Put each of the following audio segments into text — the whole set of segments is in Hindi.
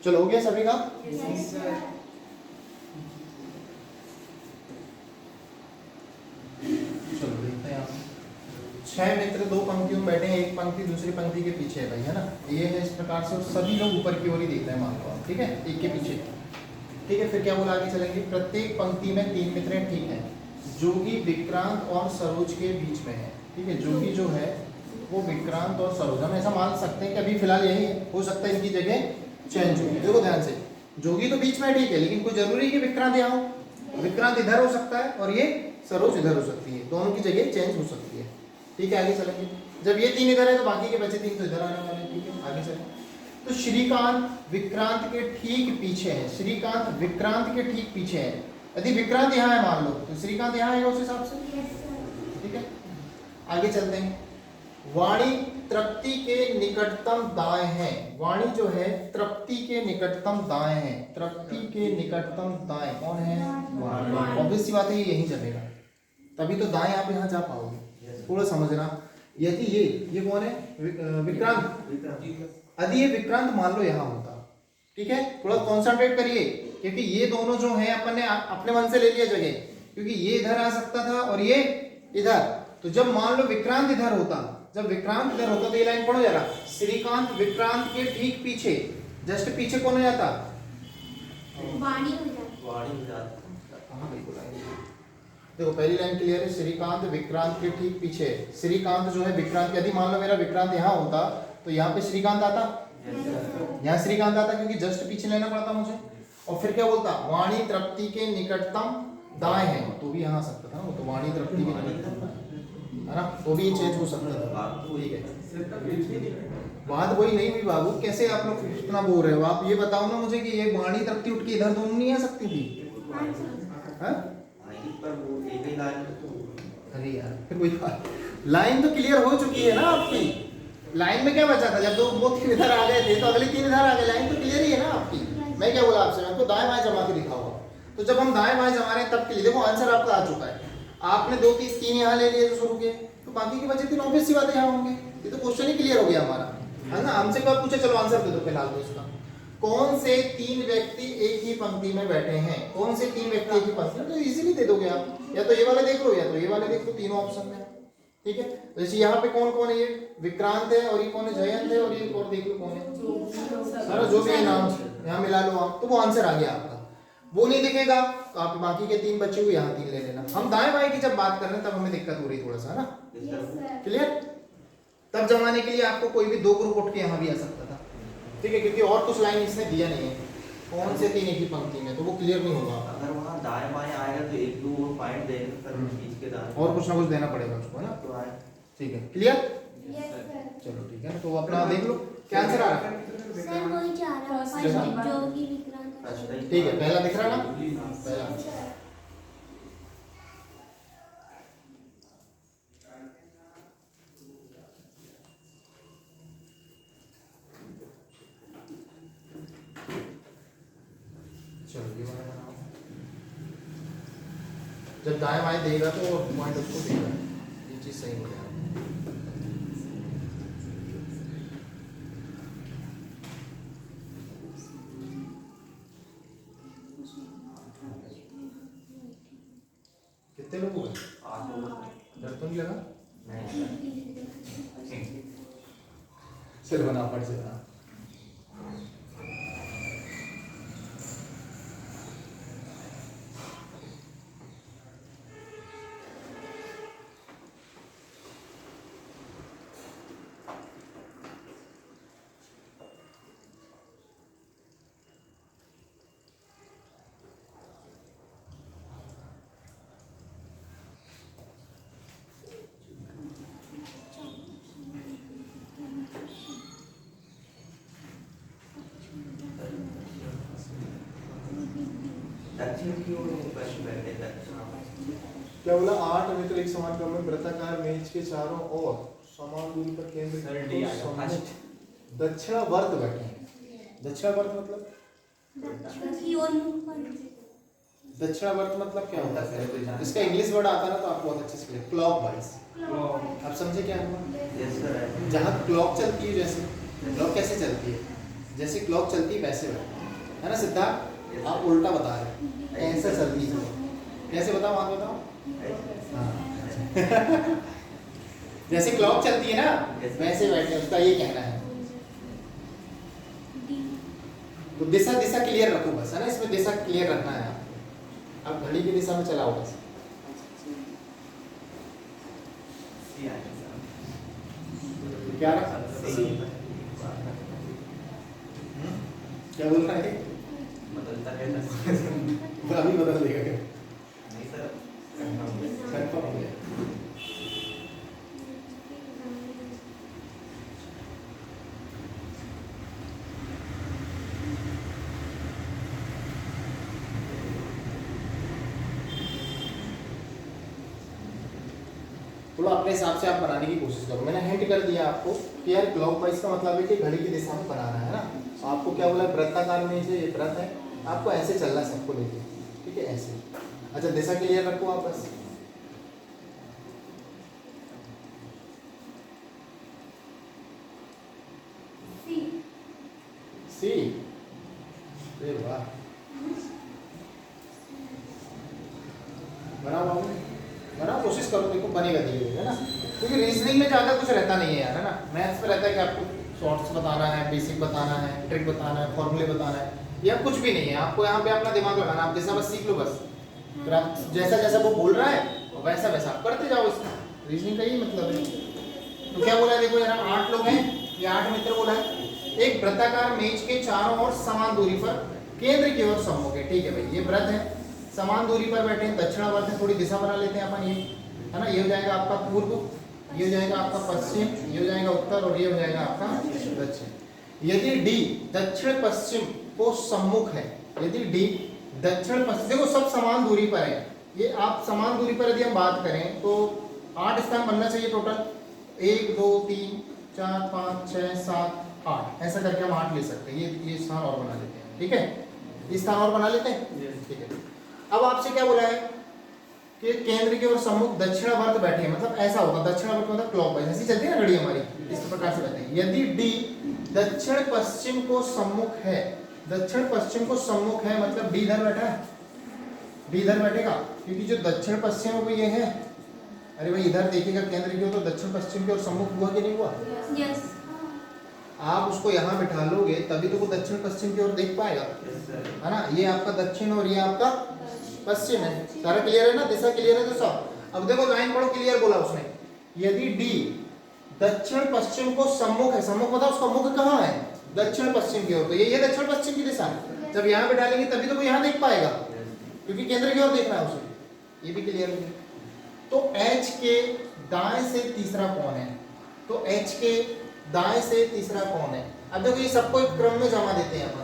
चलो हो गया सभी का? Yes sir. चलो देखते हैं आप 6 मित्र 2 पंक्तियों में बैठे हैं, एक पंक्ति दूसरी पंक्ति के पीछे है भाई, है ना। ये है इस प्रकार से, और सभी लोग ऊपर की ओर ही देख रहे हैं मान लो आप, ठीक है, एक के पीछे। ठीक है, फिर क्या बोला आगे चलेंगे। प्रत्येक पंक्ति में 3 मित्र हैं, ठीक है, जोगी विक्रांत और सरोज के बीच में है। ठीक है, जोगी जो है वो विक्रांत और सरोज, हम ऐसा मान सकते हैं कि अभी फिलहाल यही है, हो सकता है इनकी जगह चेंज हो। देखो ध्यान से, जोगी तो बीच में है, ठीक है, लेकिन कोई जरूरी है कि विक्रांत यहाँ हो। विक्रांत इधर हो सकता है और ये सरोज इधर हो सकती है, दोनों की जगह चेंज हो सकती है। ठीक है, आगे चलेंगे। जब ये 3 इधर है तो बाकी के बचे 3 तो इधर आने वाले हैं। ठीक है, आगे चलें। तो श्रीकांत विक्रांत के ठीक पीछे है, श्रीकांत विक्रांत के ठीक पीछे है। यदि विक्रांत यहाँ है मान लो, तो श्रीकांत यहाँ है उस हिसाब से। ठीक है, आगे चलते हैं। वाणी तृप्ति के निकटतम दाएं है। वाणी जो है तृप्ति के निकटतम दाएं है। तृप्ति के निकटतम दाएं कौन है? वाणी। ऑब्वियस सी बात है, ये यहीं जमेगा, तभी तो दाएं आप यहाँ जा पाओगे। थोड़ा समझना, यदि ये कौन है? विक्रांत। यदि ये विक्रांत मान लो यहाँ होता, ठीक है, थोड़ा कॉन्सेंट्रेट करिए, क्योंकि ये दोनों जो है अपन ने अपने मन से ले लिया जगह, क्योंकि ये इधर आ सकता था और ये इधर। तो जब मान लो विक्रांत इधर होता, जब विक्रांत इधर होता तो ये लाइन कौन हो जा रहा? श्रीकांत विक्रांत के ठीक पीछे, जस्ट पीछे कौन हो जाता? वाणी हो जाता। हाँ बिल्कुल। देखो पहली लाइन क्लियर है, श्रीकांत विक्रांत के ठीक पीछे। श्रीकांत जो है विक्रांत, यदि मान लो मेरा विक्रांत यहाँ होता तो यहाँ पे श्रीकांत आता, यहाँ श्रीकांत आता, क्योंकि जस्ट पीछे लेना पड़ता मुझे। और फिर क्या बोलता? वाणी तृप्ति के निकटतम दाएं है, तो भी यहाँ आ सकता था ना, तो वाणी तृप्ति के निकटतम है ना, तो भी चेंज हो सकता था। ठीक है, बात वही नहीं हुई बाबू, कैसे आप लोग इतना बोल रहे हो? आप ये बताओ ना मुझे कि ये वाणी तृप्ति उठ के इधर दोनों नहीं आ सकती थी? पर वो एक ही लाइन में तो अरे यार फिर कोई बात, लाइन तो क्लियर हो चुकी है ना आपकी। लाइन में क्या बचा था? जब दो 3 इधर आ गए थे तो अगले 3 इधर आ गए, लाइन तो क्लियर ही है ना आपकी। मैं क्या बोला आपसे? मैं आपको दाएं बाएं जमा के दिखाऊंगा, तो जब हम दाएं बाएं जमा रहे हैं तब के लिए देखो आंसर आपका आ चुका है। आपने 2 3 यहाँ ले लिए जो शुरू के, तो बाकी के बचे 3 ऑब्वियस सी बात है यहाँ होंगे। ये तो क्वेश्चन ही क्लियर हो गया हमारा, है ना। हमसे क्या पूछे, चलो आंसर दे दो फिलहाल तो इसका। कौन से 3 व्यक्ति एक ही पंक्ति में बैठे हैं? कौन से 3 व्यक्ति एक ही पंक्ति में? तो इजीली दे दोगे आप, या तो ये वाले देख लो या तो ये वाले देख लो, तीनों ऑप्शन में। ठीक है, तो जैसे यहाँ पे कौन कौन है? ये विक्रांत है, और ये कौन है? जयंत है, और ये और देख लो कौन है, सारा जो भी नाम यहाँ मिला लो आप, तो वो आंसर आ गया आपका। वो नहीं दिखेगा तो आप बाकी के 3 बचे हुए यहाँ 3 ले लेना। हम दाएं बाएं की जब बात कर रहे हैं तब हमें दिक्कत हो रही थोड़ा सा, है ना। क्लियर? तब जमाने के लिए आपको कोई भी 2 ग्रुप उठ के यहाँ भी आ सकता था, ठीक है, क्योंकि और कुछ लाइन इसने दिया नहीं है। कौन से 3 एक ही पंक्ति में, तो वो क्लियर नहीं होगा। अगर वहाँ दाएं बाएं आएगा तो 1-2 पॉइंट देंगे, पर बीच के दाएं और कुछ ना कुछ देना पड़ेगा उसको, है ना। तो आए। ठीक है, क्लियर? Yes sir. चलो ठीक है ना, तो अपना देख लो क्या आंसर आ रहा है। सर वही जा रहा है, जोगी विक्रांत। अच्छा, ठीक है, पहला दिख रहा है ना, पहला। चलो ये वाला बनाओ। जब दाएं बाएं देगा तो पॉइंट उसको देगा, ये चीज सही हो जाएगी। कितने लोग हुए? 8 लोग। डर तो नहीं लगा? नहीं। चलो बना पड़ से बना। दक्षिण की ओर पश्चिम बैठे दक्षिण। क्या बोला? 8 मित्र एक समान क्रम में वृत्ताकार मेज के चारों ओर समान दूरी पर केंद्र दक्षिणावर्त बैठे हैं। दक्षिणावर्त मतलब? की ओर मुंह पर। दक्षिणावर्त मतलब क्या होता है? इसका इंग्लिश वर्ड आता है ना तो आपको बहुत अच्छे से क्लॉक वाइज। आप समझे क्या हुआ? Yes sir. जहाँ क्लॉक चलती है, जैसे क्लॉक कैसे चलती है? जैसे क्लॉक चलती है वैसे बैठे है ना सिद्धार्थ, आप उल्टा बता रहे हैं, ऐसा चलती है। कैसे बताओ, आप बताओ। हाँ जैसे क्लॉक चलती है ना वैसे बैठे, उसका ये कहना है। तो दिशा दिशा क्लियर रखो बस, है ना, इसमें दिशा क्लियर रखना है। आप घड़ी की दिशा में चलाओ बस। क्या रखा? क्या बोल रहा है? बदलता है अभी बदल देगा क्या? नहीं सर, कंफर्म हो गया। थोड़ा अपने हिसाब से आप बनाने की कोशिश करो। मैंने हिंट कर दिया आपको कि यार क्लॉकवाइज का मतलब है कि घड़ी की दिशा में बनाना है ना। आपको क्या बोला, वृत्ताकार में से ये वृत्त है, आपको ऐसे चलना है सबको लेके, ठीक है, ऐसे। अच्छा दिशा क्लियर रखो आप बस। सी, अरे वाह, बनाओ बाबू, बनाओ, कोशिश करो, देखो बनेगा धीरे धीरे, है ना। क्योंकि रीजनिंग में ज़्यादा कुछ रहता नहीं है यार, है ना। मैथ्स में रहता है कि आपको शॉर्ट्स बताना है, बेसिक बताना है, ट्रिक बताना है, फॉर्मूले बताना है, या कुछ भी नहीं है। आपको यहाँ पे अपना दिमाग लगाना, आप दिशा बस सीख लो बस, फिर आप जैसा जैसा वो बोल रहा है वैसा वैसा आप करते जाओ। इसका रीजनिंग का यही मतलब है। तो क्या बोला है, देखो यार 8 लोग हैं, ये 8 मित्र बोला है। एक वृत्ताकार मेज के चारों ओर समान दूरी पर केंद्र की ओर सम्मुख है, ठीक है भाई, ये वृत्त है, समान दूरी पर बैठे हैं, दक्षिणावर्त है, थोड़ी दिशा बना लेते हैं अपन, ये है ना। ये हो जाएगा आपका पूर्व, ये हो जाएगा आपका पश्चिम, ये हो जाएगा उत्तर, और ये हो जाएगा आपका दक्षिण। यदि डी दक्षिण पश्चिम को सम्मुख है, यदि डी दक्षिण पश्चिम, देखो सब समान दूरी पर है, ये आप समान दूरी पर यदि हम बात करें तो 8 स्थान बनना चाहिए टोटल, 1 2 3 4 5 6 7 8, ऐसा करके हम 8 ले सकते हैं। ये स्थान और बना लेते हैं, ठीक है, ये स्थान और बना लेते हैं, ठीक है। अब आपसे क्या बोला है कि केंद्र की ओर सम्मुख दक्षिणावर्त बैठे हैं, मतलब ऐसा होगा, दक्षिणावर्त मतलब क्लॉकवाइज, ऐसी चलती है ना घड़ी हमारी, इस प्रकार से बैठे हैं। यदि डी दक्षिण पश्चिम को सम्मुख है, दक्षिण पश्चिम को सम्मुख है मतलब डी इधर बैठा है, डी इधर बैठेगा, क्योंकि जो दक्षिण पश्चिम है वो ये है। अरे भाई इधर देखिएगा केंद्र की ओर, तो दक्षिण पश्चिम की ओर सम्मुख हुआ कि नहीं हुआ? यस। आप उसको यहाँ बिठा लोगे तभी तो वो दक्षिण पश्चिम की ओर देख पाएगा, है ना। ये आपका दक्षिण और ये आपका पश्चिम है, सारा क्लियर है ना, दिशा क्लियर है दोस्तों। अब देखो लाइन पढ़ो, क्लियर बोला उसने, यदि डी दक्षिण पश्चिम को सम्मुख है, सम्मुख मतलब उसका मुख कहाँ है, दक्षिण पश्चिम की ओर, तो ये दक्षिण पश्चिम की दिशा है। जब यहाँ पे डालेंगे तभी तो वो यहाँ देख पाएगा, क्योंकि केंद्र की ओर देख रहा है उसे, ये भी क्लियर है। तो H के दाएं से तीसरा कौन है, तो H के दाएं से तीसरा कौन है। अब देखो ये सबको एक क्रम में जमा देते हैं अपन,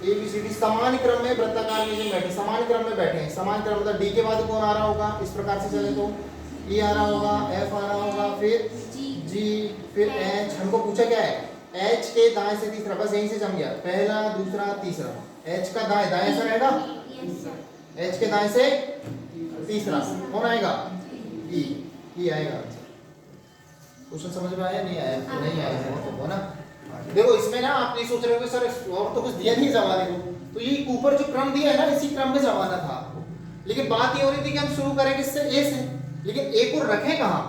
ABCD समान क्रम में वृत्ताकार में बैठे, समान क्रम में बैठे हैं, समान क्रम मतलब D के बाद कौन आ रहा होगा, इस प्रकार से चले तो E आ रहा होगा, F आ रहा होगा, फिर G, फिर H। हमको पूछा क्या है, H के दाएं से तीसरा, बस यहीं से जम गया, पहला दूसरा तीसरा। H का दाएं, दाएं ऐसा रहेगा, H के दाएं से तीसरा कौन आएगा, E आएगा। क्वेश्चन समझ में आया नहीं आया? नहीं आया है ना। देखो इसमें ना आप नहीं सोच रहे हो कि सर और तो कुछ दिया नहीं जमाने को, तो ये ऊपर जो क्रम दिया है ना इसी क्रम में जमाना था आपको। लेकिन बात ये हो रही थी कि हम शुरू करें किससे, ए से, लेकिन ए को रखें कहाँ,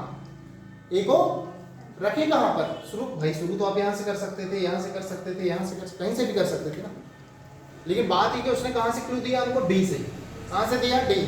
ए को रखें कहाँ पर, शुरू भाई शुरू तो आप यहाँ से कर सकते थे, यहाँ से कर सकते थे, यहाँ से कहीं से भी कर सकते थे ना। लेकिन बात ये कि उसने कहाँ से क्लू दिया हमको, डी से। कहाँ से दिया, डी।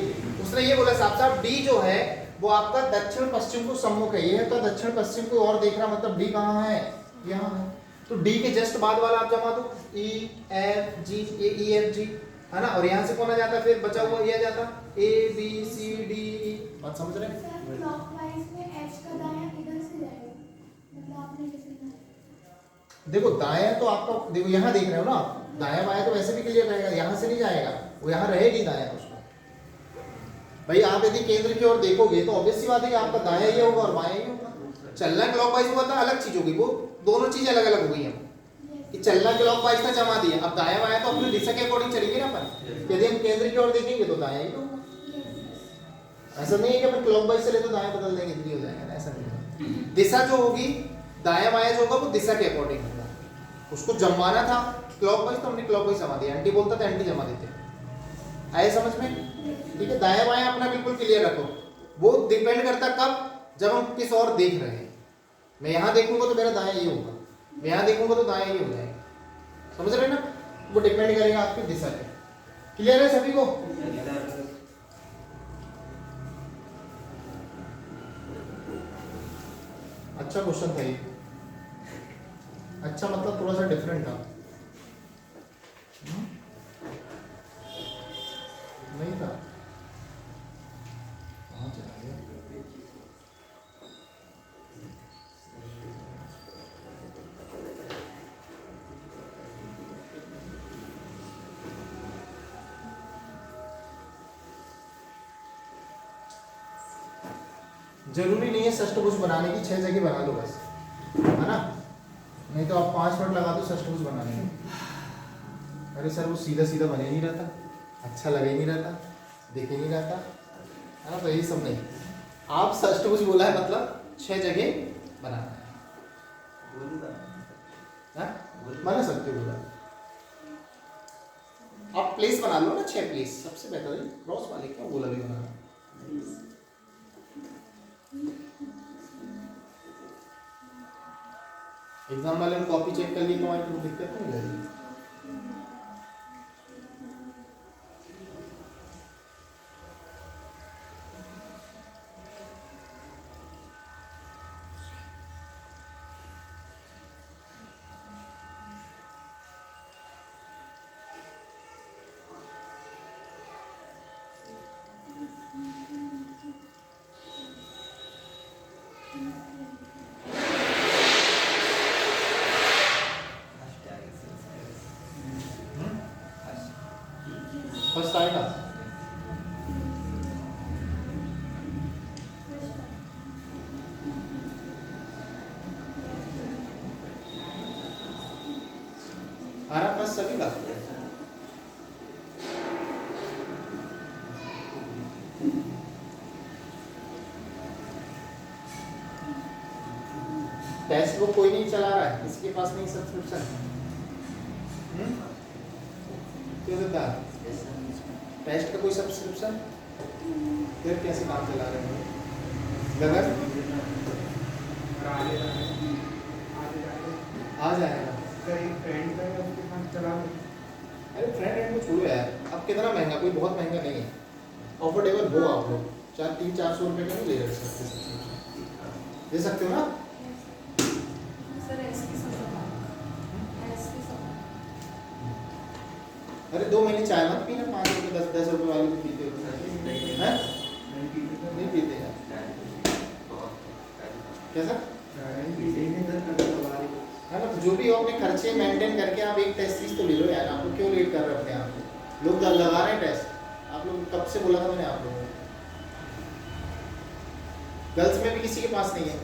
उसने ये बोला साहब साहब डी जो है वो आपका दक्षिण पश्चिम को सम्मुख है, ये तो दक्षिण पश्चिम को और देख रहा, मतलब डी कहाँ है, यहाँ है। तो डी के जस्ट बाद वाला आप जमा दो, E F G, A E F G, है ना। और यहाँ से कौन आ जाता, फिर बचा हुआ ये आ जाता A B C D E। बात समझ रहे हैं? क्लॉकवाइज में H का दायां इधर से जाएगा, मतलब आपने कैसे कहा? देखो दायां तो आपका, देखो यहाँ देख रहे हो ना, दायां बायां तो वैसे भी क्लियर रहेगा, यहाँ से नहीं जाएगा, वो यहाँ रहेगी दायां उसका। भाई आप यदि केंद्र की ओर देखोगे तो ऑब्वियस सी बात है कि आपका दायां ही होगा और बायां ही होगा। चलना क्लॉकवाइज हुआ था अलग चीज होगी, वो दोनों चीजें अलग अलग हो गई हैं कि चलना क्लॉकवाइज का जमा दिया, अब दायां बायां तो अपनी दिशा के अकॉर्डिंग चलेंगे ना अपन। यदि हम केंद्र की ओर देखेंगे तो दायां ही होगा, ऐसा नहीं है कि अपन क्लॉकवाइज चले तो दायां बदल देंगे इधर ही हो जाएगा, ऐसा नहीं है। दिशा जो होगी दायां बायां जो होगा वो दिशा के अकॉर्डिंग होगा, उसको जमाना था क्लॉकवाइज तो हमने क्लॉकवाइज जमा दिया, एंटी बोलता था एंटी जमा देते। आए समझ में? ठीक है, दाया बाया अपना बिल्कुल क्लियर रखो। वो डिपेंड करता कब, जब हम किस और देख रहे हैं। मैं यहाँ देखूंगा तो मेरा दाया ये होगा, मैं यहाँ देखूंगा तो दाया ये हो जाएगा। समझ रहे हैं ना? वो डिपेंड करेगा आपकी दिशा पे। क्लियर है सभी को? अच्छा क्वेश्चन था ये। अच्छा मतलब थोड़ा सा डिफरेंट था। नहीं था? कहाँ चला गया? जरूरी नहीं है षष्ठभुज बनाने की, 6 जगह बना लो बस, है ना? नहीं तो आप 5 मिनट लगा दो षष्ठभुज बनाने में। अरे सर वो सीधा सीधा बने नहीं रहता, अच्छा लगे नहीं रहता, देखे नहीं रहता, है ना? तो यही सब नहीं, आप षष्ठभुज बोला है मतलब 6 जगह बनाना है, बना सकते हो बोला। आप प्लेस बना लो ना, 6 प्लेस सबसे बेहतर है। क्रॉस वाले क्यों बोला भी बनाना? एग्जाम वाले ने कॉपी चेक कर ली तो हमारी कोई दिक्कत नहीं लगी। फर्स्ट आएगा। आ रहा फर्स्ट सभी का? टेक्स्ट बुक कोई नहीं चला रहा है, किसके पास नहीं सब्सक्रिप्शन? क्यों देता है? टेस्ट का कोई सब्सक्रिप्शन? फिर कैसे काम चला रहे हो? गगन आ जाएगा। अरे फ्रेंड को छोड़ो यार, अब कितना महंगा, कोई बहुत महंगा नहीं है, अफोर्डेबल हो आप लोग। 300-400 रुपये का नहीं ले सकते, दे सकते हो ना? अरे 2 महीने चाय मत पीना, 5 रुपये 10 रुपये वाली तो पीते हो, हैं? नहीं पीते यार। कैसा है ना? जो भी हो अपने खर्चे मेंटेन करके आप एक टेस्ट सीरीज तो ले लो यार। आप लोग क्यों लेट कर रहे हो अपने आप को? लोग लगा रहे हैं टेस्ट, आप लोग कब से बोला था मैंने आप लोगों को? गर्ल्स में भी किसी के पास नहीं है।